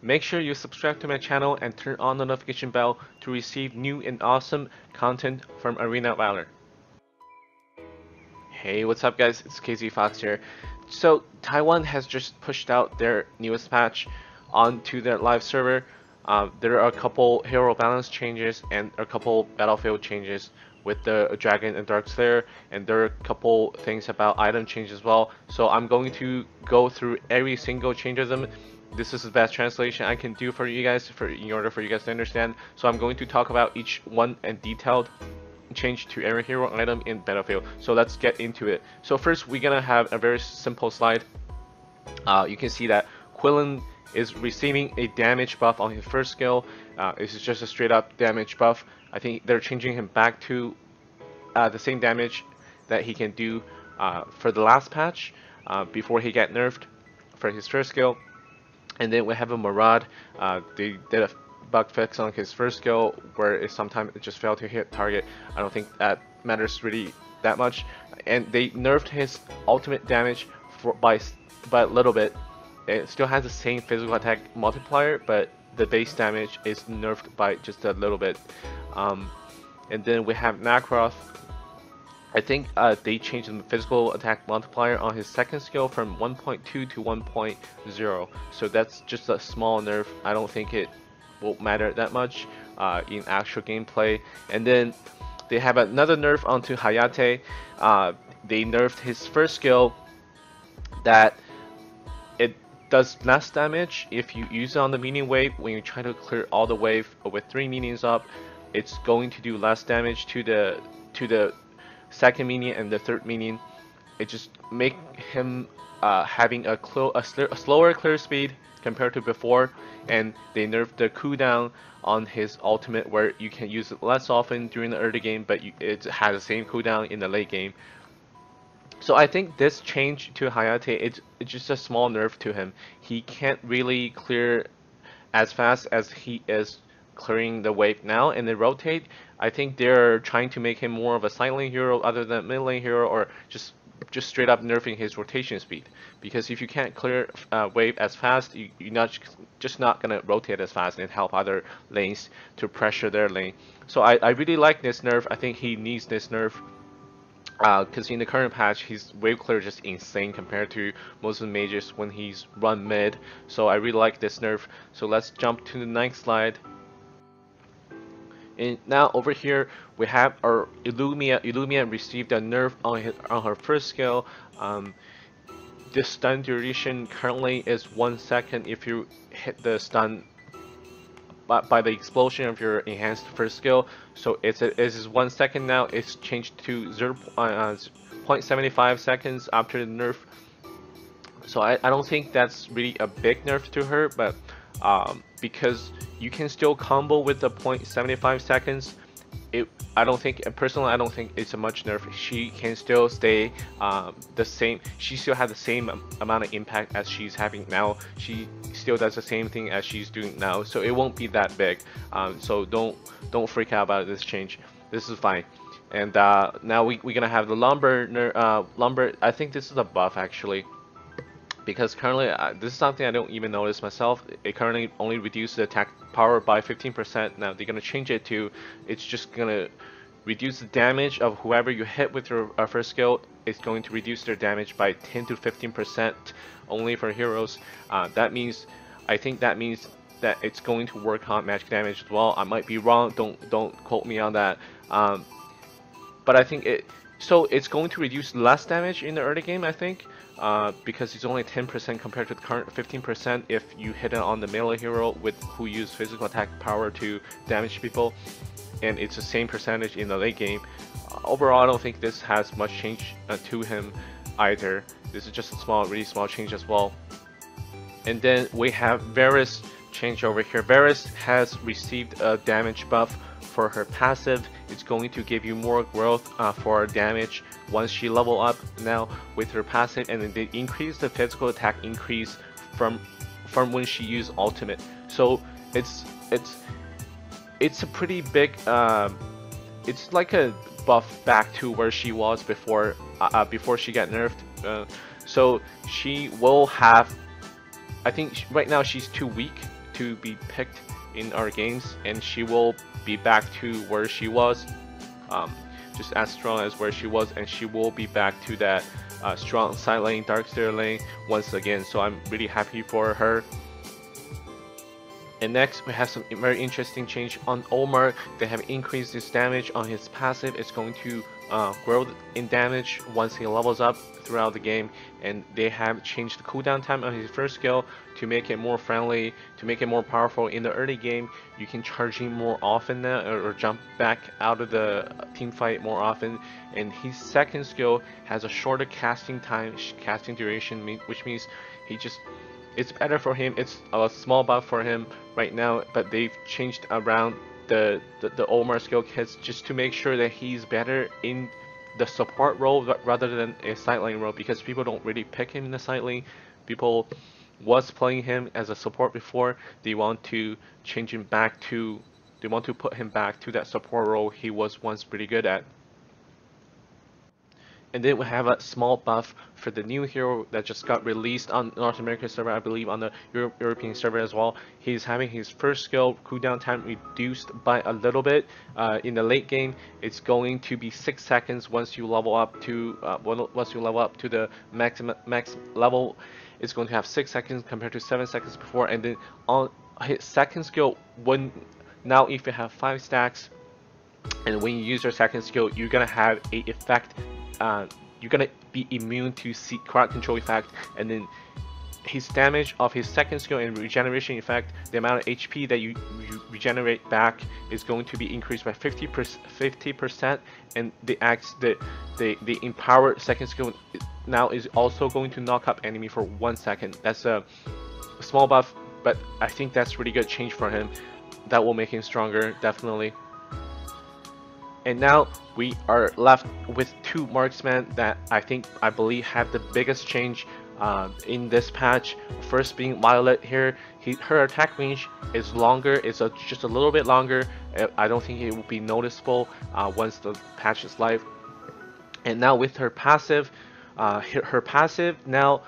Make sure you subscribe to my channel and turn on the notification bell to receive new and awesome content from Arena of Valor. Hey, what's up guys? It's KZ Fox here. So Taiwan has just pushed out their newest patch onto their live server. There are a couple hero balance changes and a couple battlefield changes with the Dragon and Dark Slayer, and there are a couple things about item change as well. So I'm going to go through every single change of them. This is the best translation I can do for you guys in order for you guys to understand. So I'm going to talk about each one and detailed change to every hero item in Battlefield. So let's get into it. So first we're gonna have a very simple slide. You can see that Quillen is receiving a damage buff on his first skill. This is just a straight up damage buff. I think they're changing him back to the same damage that he can do for the last patch before he got nerfed for his first skill. And then we have a Murad. They did a bug fix on his first skill where it sometimes it just failed to hit target. I don't think that matters really that much. And they nerfed his ultimate damage by a little bit. It still has the same physical attack multiplier, but the base damage is nerfed by just a little bit. And then we have Nacroth. I think they changed the physical attack multiplier on his second skill from 1.2 to 1.0. So that's just a small nerf. I don't think it will matter that much in actual gameplay. And then they have another nerf onto Hayate. They nerfed his first skill that it does less damage if you use it on the minion wave. When you try to clear all the wave with 3 minions up, it's going to do less damage to the second minion and the third minion. It just make him having a slower clear speed compared to before, and they nerfed the cooldown on his ultimate where you can use it less often during the early game, but it has the same cooldown in the late game. So I think this change to Hayate, it's just a small nerf to him. He can't really clear as fast as he is clearing the wave now, and they rotate. I think they're trying to make him more of a silent hero other than mid lane hero, or just straight up nerfing his rotation speed. Because if you can't clear wave as fast, you're just not gonna rotate as fast and help other lanes to pressure their lane. So I really like this nerf. I think he needs this nerf. Because in the current patch, his wave clear is just insane compared to most of the mages when he's run mid. So I really like this nerf. So let's jump to the next slide. And now over here we have our Illumia. Illumia received a nerf on her first skill. The stun duration currently is 1 second if you hit the stun by the explosion of your enhanced first skill. So it is 1 second now. It's changed to 0.75 seconds after the nerf. So I don't think that's really a big nerf to her, but because you can still combo with the 0.75 seconds, personally I don't think it's a much nerf. She can still stay the same. She still has the same amount of impact as she's having now. She still does the same thing as she's doing now, so it won't be that big. So don't freak out about this change. This is fine. And now we're gonna have the lumber. I think this is a buff actually, because currently this is something I don't even notice myself. It currently only reduces the attack power by 15%. Now they're gonna change it to, it's just gonna reduce the damage of whoever you hit with your first skill. It's going to reduce their damage by 10 to 15% only for heroes. I think that means that it's going to work on magic damage as well. I might be wrong. Don't quote me on that. But I think it's going to reduce less damage in the early game, I think. Because it's only 10% compared to the current 15% if you hit it on the melee hero who use physical attack power to damage people, and it's the same percentage in the late game. Overall, I don't think this has much change to him either. This is just a really small change as well. And then we have Varus change over here. Varus has received a damage buff for her passive. It's going to give you more growth for damage once she level up now with her passive, and then they increase the physical attack increase from when she used ultimate. So it's a pretty big it's like a buff back to where she was before she got nerfed. So she will have, I think right now she's too weak to be picked in our games, and she will be back to where she was, just as strong as where she was, and she will be back to that strong side lane, dark stair lane once again. So I'm really happy for her. And next we have some very interesting change on Omar. They have increased his damage on his passive. It's going to grow in damage once he levels up throughout the game, and they have changed the cooldown time on his first skill to make it more friendly, to make it more powerful in the early game. You can charge him more often now, or jump back out of the team fight more often. And his second skill has a shorter casting time, casting duration, which means it's better for him. It's a small buff for him right now, but they've changed around the Omar skill kits just to make sure that he's better in the support role rather than a side lane role, because people don't really pick him in the side lane. People was playing him as a support before. They want to change him back to, they want to put him back to that support role he was once pretty good at. And then we have a small buff for the new hero that just got released on North American server, I believe on the European server as well. He's having his first skill cooldown time reduced by a little bit. In the late game, it's going to be 6 seconds once you level up to the max level. It's going to have 6 seconds compared to 7 seconds before. And then on his second skill, now if you have 5 stacks, and when you use your second skill, you're gonna have a effect. You're gonna be immune to crowd control effect, and then his damage of his second skill and regeneration effect, the amount of HP that you regenerate back is going to be increased by 50%, and the empowered second skill now is also going to knock up enemy for 1 second. That's a small buff, but I think that's really good change for him. That will make him stronger, definitely. And now we are left with 2 marksmen that I believe have the biggest change in this patch. First being Violet here. Her attack range is longer. It's just a little bit longer. I don't think it will be noticeable once the patch is live. And now with her passive now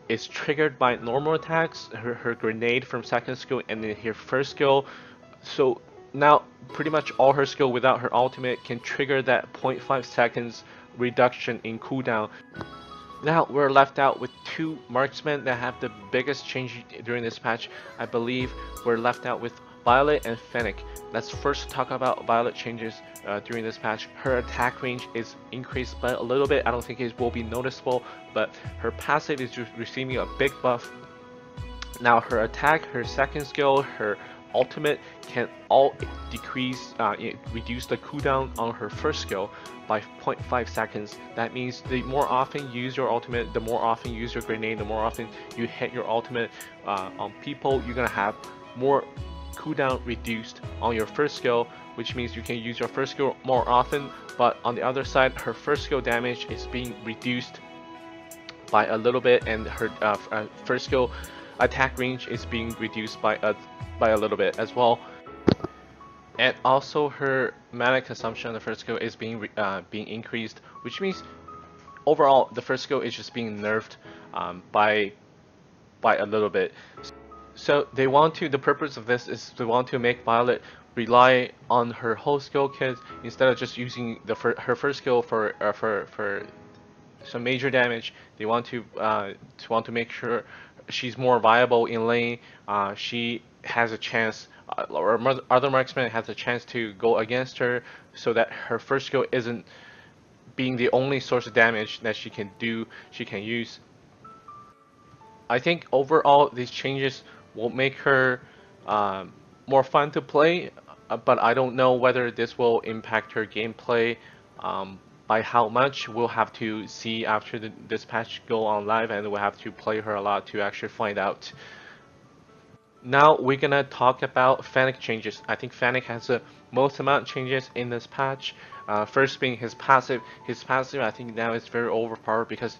is triggered by normal attacks, her grenade from second skill, and then her first skill. So now pretty much all her skill without her ultimate can trigger that 0.5 seconds reduction in cooldown. Now we're left out with 2 marksmen that have the biggest change during this patch. I believe we're left out with Violet and Fennec. Let's first talk about Violet changes during this patch. Her attack range is increased by a little bit. I don't think it will be noticeable, but her passive is just receiving a big buff. Now her attack, her second skill, her ultimate can all reduce the cooldown on her first skill by 0.5 seconds. That means the more often you use your ultimate, the more often you use your grenade, the more often you hit your ultimate on people, you're gonna have more cooldown reduced on your first skill, which means you can use your first skill more often. But on the other side, her first skill damage is being reduced by a little bit, and her first skill attack range is being reduced by a little bit as well. And also her mana consumption on the first skill is being increased, which means overall the first skill is just being nerfed by a little bit. So they want to, the purpose of this is they want to make Violet rely on her whole skill kit instead of just using her first skill for some major damage. They want to make sure she's more viable in lane. She has a chance, or other marksmen has a chance to go against her, so that her first skill isn't being the only source of damage that she can use. I think overall these changes will make her more fun to play, but I don't know whether this will impact her gameplay by how much. We'll have to see after this patch go on live, and we'll have to play her a lot to actually find out. Now we're gonna talk about Fennec changes. I think Fennec has the most amount of changes in this patch. First being his passive. His passive I think now is very overpowered because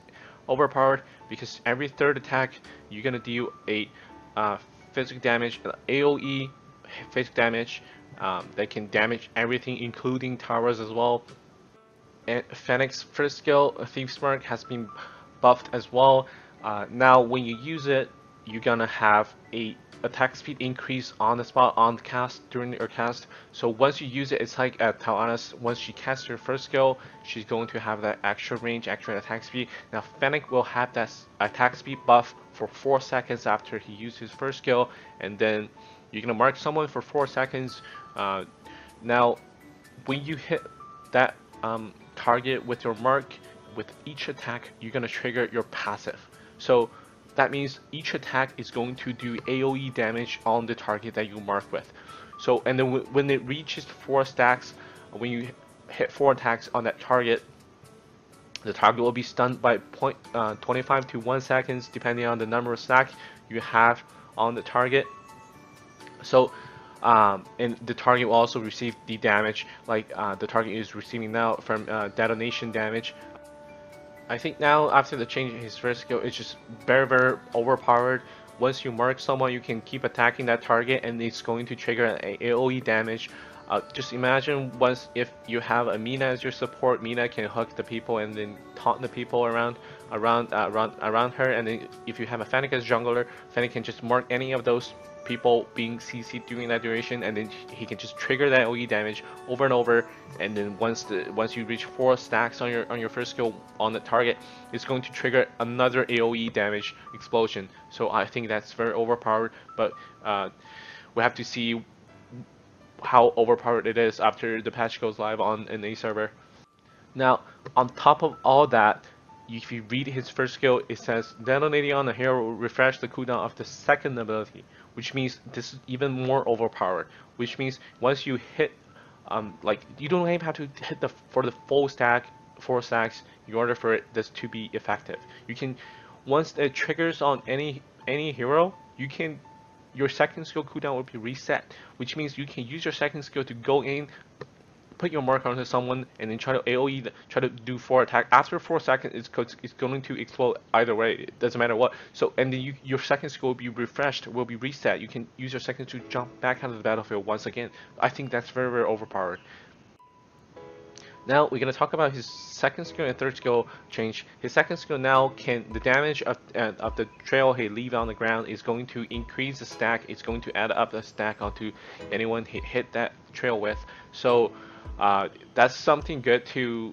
every third attack you're gonna deal a physical damage, AoE physical damage that can damage everything, including towers as well. And Fennec's first skill, Thief's Mark, has been buffed as well. Now when you use it, you're gonna have a attack speed increase on the spot on the cast during your cast. So once you use it, it's like Taoana's, once she casts her first skill, she's going to have that extra range, extra attack speed. Now Fennec will have that attack speed buff for 4 seconds after he used his first skill, and then you're gonna mark someone for 4 seconds. Now when you hit that target with your mark, with each attack, you're gonna trigger your passive. So that means each attack is going to do AoE damage on the target that you mark with. So, and then when it reaches 4 stacks, when you hit 4 attacks on that target, the target will be stunned by 0.25 to 1 seconds, depending on the number of stacks you have on the target. So, and the target will also receive the damage like the target is receiving now from detonation damage. I think now after the change in his first skill, it's just very overpowered. Once you mark someone, you can keep attacking that target and it's going to trigger an AoE damage. Just imagine once if you have a Mina as your support, Mina can hook the people and then taunt the people around her, and then if you have a Fennec as jungler, Fennec can just mark any of those people being CC'd during that duration, and then he can just trigger that AoE damage over and over. And then once you reach 4 stacks on your first skill on the target, it's going to trigger another AoE damage explosion. So I think that's very overpowered, but we have to see how overpowered it is after the patch goes live on an A server. Now, on top of all that, if you read his first skill, it says detonating on a hero will refresh the cooldown of the second ability, which means this is even more overpowered. Which means once you hit, like you don't even have to hit for the full stack, 4 stacks, in order for this to be effective. You can, once it triggers on any hero, you can, your second skill cooldown will be reset, which means you can use your second skill to go in, put your mark onto someone, and then try to AoE, try to do 4 attack. After 4 seconds, it's going to explode either way. It doesn't matter what. So, and then your second skill will be refreshed, will be reset. You can use your second to jump back out of the battlefield once again. I think that's very overpowered. Now we're gonna talk about his second skill and third skill change. His second skill now can, the damage of the trail he leave on the ground is going to increase the stack. It's going to add up the stack onto anyone he hit that trail with. So that's something good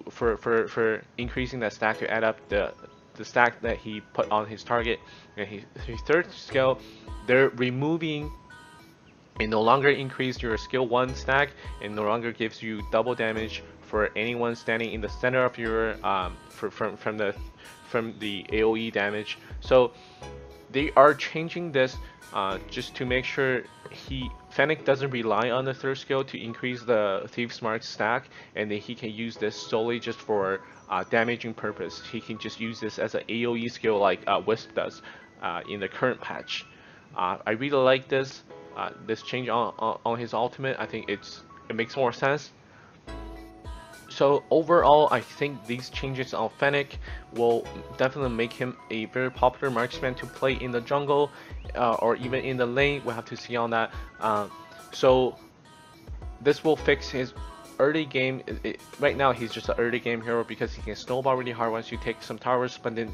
for increasing that stack to add up the stack that he put on his target. And his third skill, they're removing. It no longer increases your skill 1 stack. It no longer gives you double damage for anyone standing in the center of your from the AoE damage. So they are changing this just to make sure Fennec doesn't rely on the third skill to increase the Thief's Mark stack, and then he can use this solely just for damaging purpose. He can just use this as an AoE skill like Wisp does in the current patch. I really like this change on his ultimate. I think it makes more sense. So overall, I think these changes on Fennec will definitely make him a very popular marksman to play in the jungle or even in the lane. We'll have to see on that. So this will fix his early game. Right now he's just an early game hero because he can snowball really hard once you take some towers, but then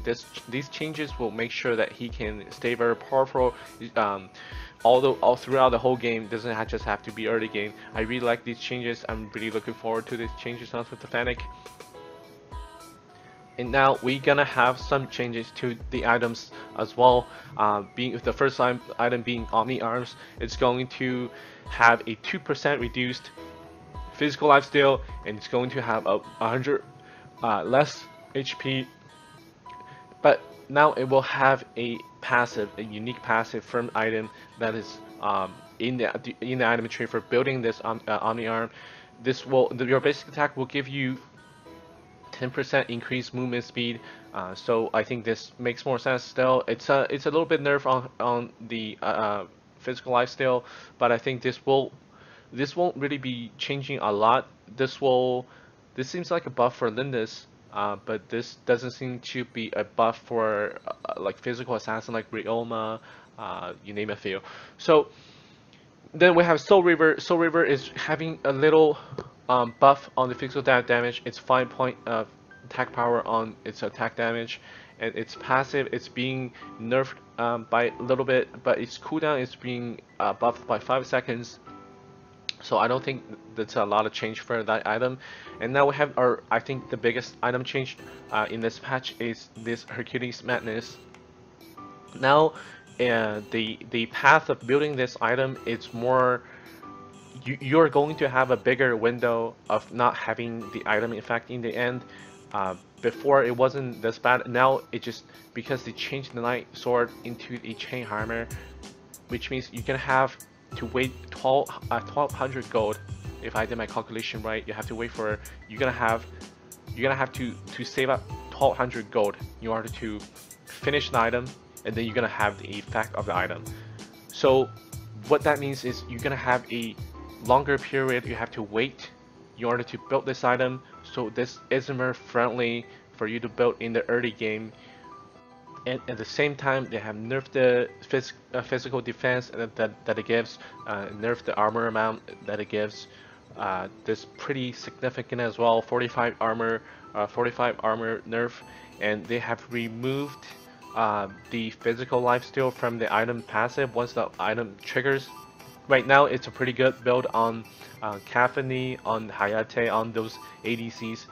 these changes will make sure that he can stay very powerful all throughout the whole game. Doesn't just have to be early game. I really like these changes. I'm really looking forward to these changes on with the Fennec. And now we're gonna have some changes to the items as well. Being the first item being Omni Arms, it's going to have a 2% reduced physical lifesteal, and it's going to have a 100 less HP. But now it will have a unique passive from item that is in the item tree for building this Omni Arm. Your basic attack will give you 10% increased movement speed. So I think this makes more sense. Still, it's a little bit nerf on the physical lifesteal, but I think this won't really be changing a lot. This seems like a buff for Lindis. But this doesn't seem to be a buff for like physical assassin like Ryoma, you name a few. So then we have Soul Reaver. Soul Reaver is having a little buff on the physical damage. It's 5 point attack power on its attack damage, and its passive it's being nerfed by a little bit, but its cooldown is being buffed by 5 seconds. So I don't think that's a lot of change for that item. And now we have our, I think the biggest item change in this patch is this Hercules Madness. Now the path of building this item is more, you're going to have a bigger window of not having the item effect in the end. Before it wasn't this bad. Now it just, because they changed the Knight Sword into a chain armor, which means you can have to wait 1200 gold. If I did my calculation right, you have to wait for, you're gonna have to save up 1200 gold in order to finish the item, and then you're gonna have the effect of the item. So what that means is you're gonna have a longer period you have to wait in order to build this item. So this isn't very friendly for you to build in the early game. And at the same time, they have nerfed the physical defense that it gives, nerfed the armor amount that it gives. This pretty significant as well. 45 armor nerf, and they have removed the physical lifesteal from the item passive once the item triggers. Right now, it's a pretty good build on Kafani, on Hayate, on those ADCs.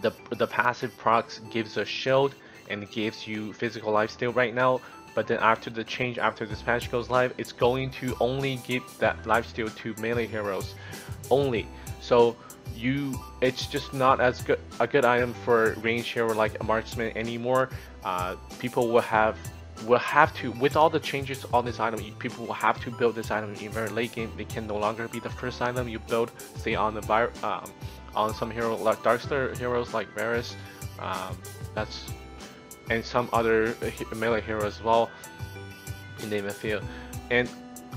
The passive procs gives a shield and gives you physical lifesteal right now, but then after the change, after this patch goes live, it's going to only give that lifesteal to melee heroes only. So it's just not as good a good item for range hero like a marksman anymore. People will have to, with all the changes on this item, people will have to build this item in very late game. It can no longer be the first item you build, say on the on some hero like Darkstar heroes like Varus, and some other melee heroes as well, in name a few. And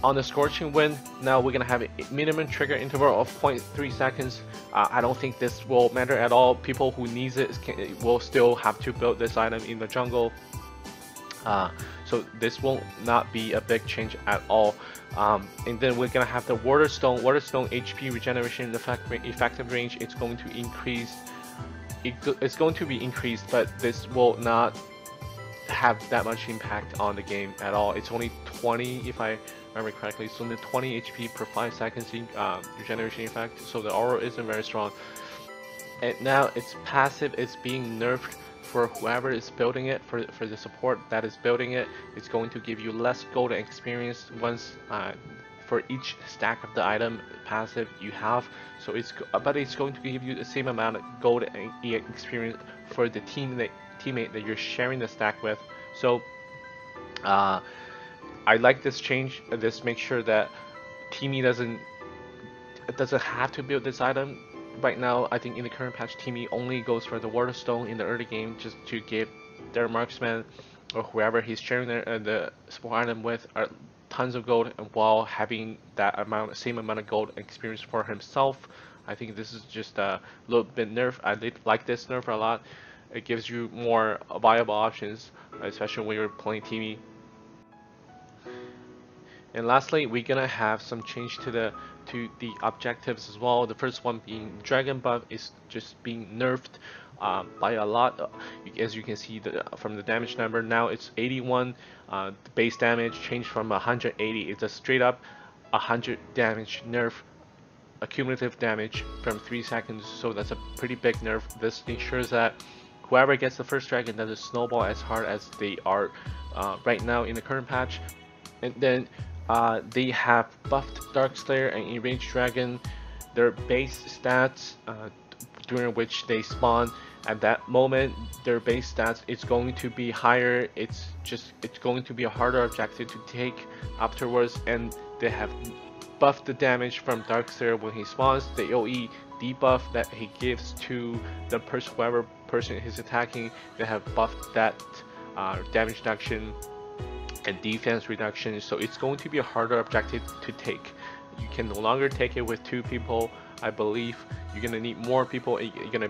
on the Scorching Wind, now we're gonna have a minimum trigger interval of 0.3 seconds. I don't think this will matter at all. People who needs it will still have to build this item in the jungle. So this will not be a big change at all. And then we're gonna have the Waterstone HP regeneration effective range. It's going to increase. It's going to be increased, but this will not have that much impact on the game at all. It's only 20, if I remember correctly. It's only 20 HP per 5 seconds regeneration effect, so the aura isn't very strong. And now its passive is being nerfed for whoever is building it, for the support that is building it. It's going to give you less gold experience once for each stack of the item passive you have. So but it's going to give you the same amount of gold and experience for the teammate that you're sharing the stack with. So I like this change. This makes sure that teamie doesn't have to build this item. Right now, I think in the current patch, teamie only goes for the Waterstone in the early game just to give their marksman or whoever he's sharing the support item with tons of gold, and while having that same amount of gold experience for himself. I think this is just a little bit nerf. I like this nerf a lot. It gives you more viable options, especially when you're playing teamie. And lastly, we're gonna have some change to the objectives as well. The first one being Dragon buff is just being nerfed by a lot. As you can see from the damage number, now it's 81. The base damage changed from 180. It's a straight up 100 damage nerf, accumulative damage from 3 seconds. So that's a pretty big nerf. This ensures that whoever gets the first dragon doesn't snowball as hard as they are right now in the current patch. And then they have buffed Darkslayer and Enraged Dragon. Their base stats during which they spawn, at that moment their base stats is going to be higher. It's going to be a harder objective to take afterwards, and they have buffed the damage from Darkslayer when he spawns. The AoE debuff that he gives to the whoever person he's attacking, they have buffed that damage reduction and defense reduction, so it's going to be a harder objective to take. You can no longer take it with 2 people. I believe you're gonna need more people. You're gonna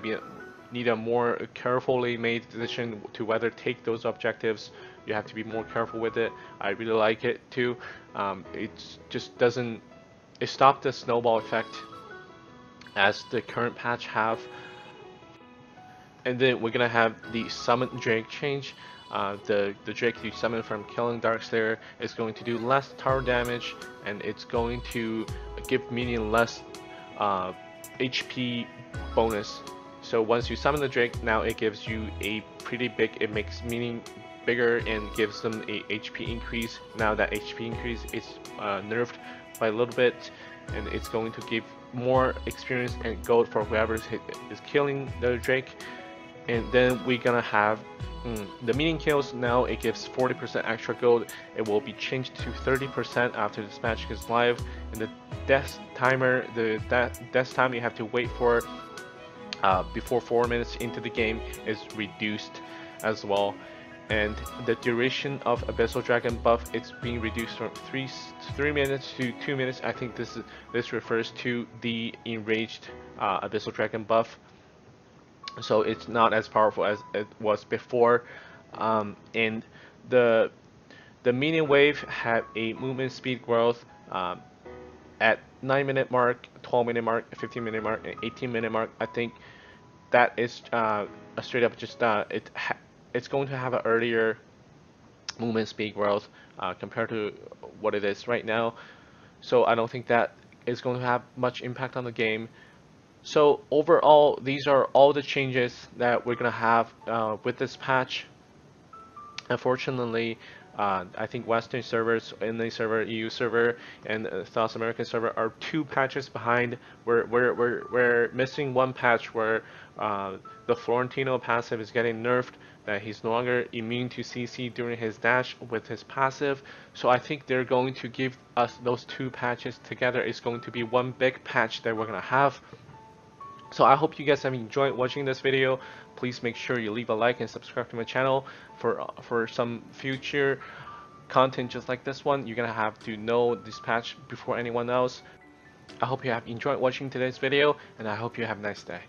need a more carefully made decision to whether take those objectives. You have to be more careful with it. I really like it too. It just doesn't. It stopped the snowball effect as the current patch have. And then we're gonna have the summon Drake change. The Drake you summon from killing Darkslayer is going to do less tower damage, and it's going to give minion less HP bonus. So once you summon the Drake, now it gives you a pretty big, it makes minion bigger and gives them a HP increase. Now that HP increase is nerfed by a little bit, and it's going to give more experience and gold for whoever is killing the Drake. And then we're gonna have the minion kills. Now it gives 40% extra gold. It will be changed to 30% after this match goes live. And the death timer, the death time you have to wait for before 4 minutes into the game is reduced as well. And the duration of Abyssal Dragon buff, it's being reduced from 3 minutes to 2 minutes. I think this refers to the enraged Abyssal Dragon buff. So it's not as powerful as it was before. And the minion wave had a movement speed growth at 9-minute mark, 12-minute mark, 15-minute mark, and 18-minute mark. I think that is a straight up just it's going to have an earlier movement speed growth compared to what it is right now. So I don't think that is going to have much impact on the game. So overall, these are all the changes that we're gonna have with this patch. Unfortunately, I think Western servers, NA server, EU server, and South American server are 2 patches behind. We're missing 1 patch where the Florentino passive is getting nerfed, that he's no longer immune to CC during his dash with his passive. So I think they're going to give us those 2 patches together. It's going to be 1 big patch that we're gonna have. So I hope you guys have enjoyed watching this video. Please make sure you leave a like and subscribe to my channel for some future content just like this one. You're gonna have to know this patch before anyone else. I hope you have enjoyed watching today's video, and I hope you have a nice day.